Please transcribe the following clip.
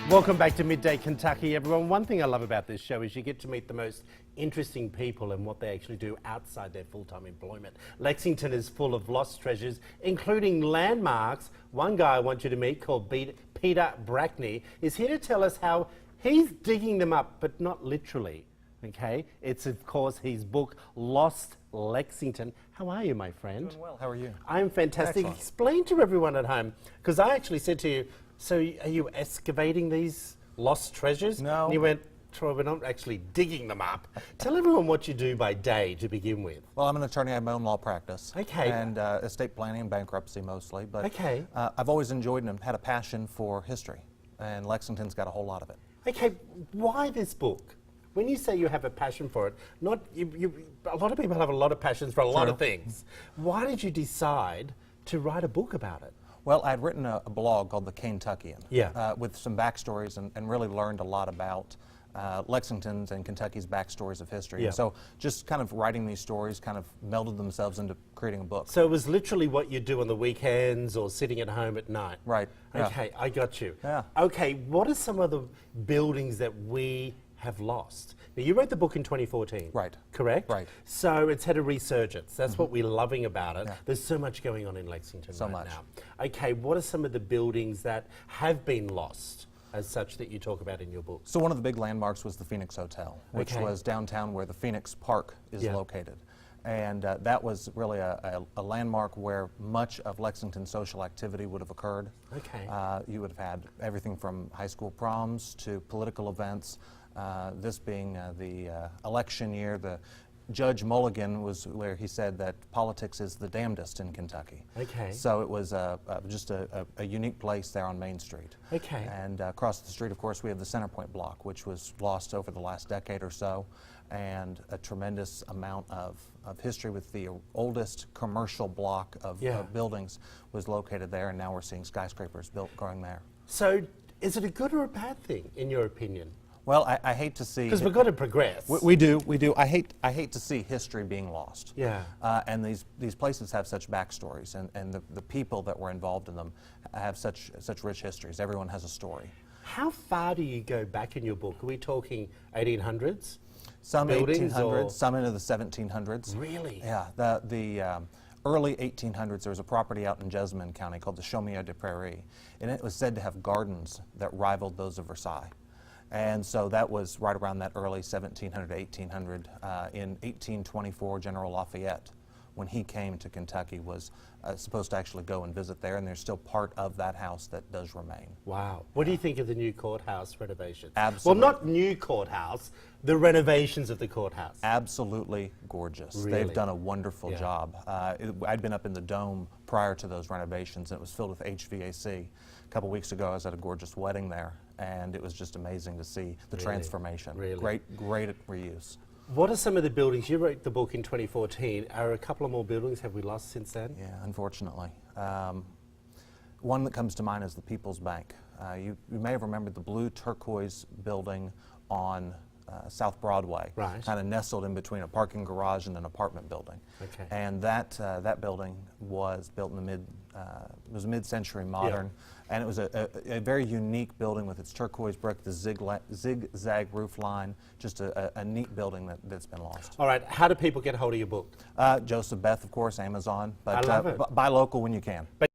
Welcome back to Midday Kentucky, everyone. One thing I love about this show is you get to meet the most interesting people and what they actually do outside their full-time employment. Lexington is full of lost treasures, including landmarks. One guy I want you to meet, called Peter Brackney, is here to tell us how he's digging them up, but not literally. Okay, it's of course his book, Lost Lexington. How are you, my friend? Doing well. How are you? I'm fantastic. Excellent. Explain to everyone at home, because I actually said to you, so are you excavating these lost treasures? No. And you went, Troy, we're not actually digging them up. Tell everyone what you do by day to begin with. Well, I'm an attorney. I have my own law practice. Okay. And estate planning and bankruptcy mostly. But Okay. I've always enjoyed and had a passion for history. And Lexington's got a whole lot of it. Okay, why this book? When you say you have a passion for it, a lot of people have a lot of passions for a lot of things. Why did you decide to write a book about it? Well, I'd written a blog called The Kentuckian, Yeah. with some backstories and really learned a lot about Lexington's and Kentucky's backstories of history. Yeah. And so just kind of writing these stories kind of melded themselves into creating a book. So it was literally what you do on the weekends or sitting at home at night? Right. Yeah. Okay, I got you. Yeah. Okay, what are some of the buildings that we have lost? Now, you wrote the book in 2014. Right. Correct? Right. So it's had a resurgence. That's what we're loving about it. Yeah. There's so much going on in Lexington So right much. now. Okay, what are some of the buildings that have been lost as such that you talk about in your book? So one of the big landmarks was the Phoenix Hotel, which Okay. was downtown where the Phoenix Park is Yeah. located. And that was really a landmark where much of Lexington's social activity would have occurred. Okay. You would have had everything from high school proms to political events. This being the election year, the Judge Mulligan was where he said that politics is the damnedest in Kentucky. Okay. So it was just a unique place there on Main Street. Okay. And across the street, of course, we have the Centerpoint block, which was lost over the last decade or so, and a tremendous amount of history with the oldest commercial block of buildings was located there, and now we're seeing skyscrapers built growing there. So is it a good or a bad thing, in your opinion? Well, I hate to see... Because we've got to progress. We do. I hate to see history being lost. Yeah. And these places have such backstories, and the people that were involved in them have such rich histories. Everyone has a story. How far do you go back in your book? Are we talking 1800s? Some buildings 1800s, or- some into the 1700s. Really? Yeah. The early 1800s, there was a property out in Jessamine County called the Chaumière des Prairies, and it was said to have gardens that rivaled those of Versailles. And so that was right around that early 1700 to 1800. In 1824, General Lafayette, when he came to Kentucky, was supposed to actually go and visit there, and there's still part of that house that does remain. Wow. What do you think of the new courthouse renovations? Absolutely. Well, not new courthouse, the renovations of the courthouse. Absolutely gorgeous. Really? They've done a wonderful Yeah. job. I'd been up in the dome prior to those renovations, and it was filled with HVAC. A couple weeks ago, I was at a gorgeous wedding there, and it was just amazing to see the transformation. Really? Great reuse. What are some of the buildings? You wrote the book in 2014. Are a couple of more buildings have we lost since then? Yeah, unfortunately. One that comes to mind is the People's Bank. You may have remembered the blue turquoise building on South Broadway, Right. kind of nestled in between a parking garage and an apartment building. Okay. And that building was built in the mid-century modern, and it was a very unique building with its turquoise brick, the zigzag roof line, just a neat building that's been lost. All right, how do people get hold of your book? Joseph Beth, of course, Amazon, but I love it. buy local when you can.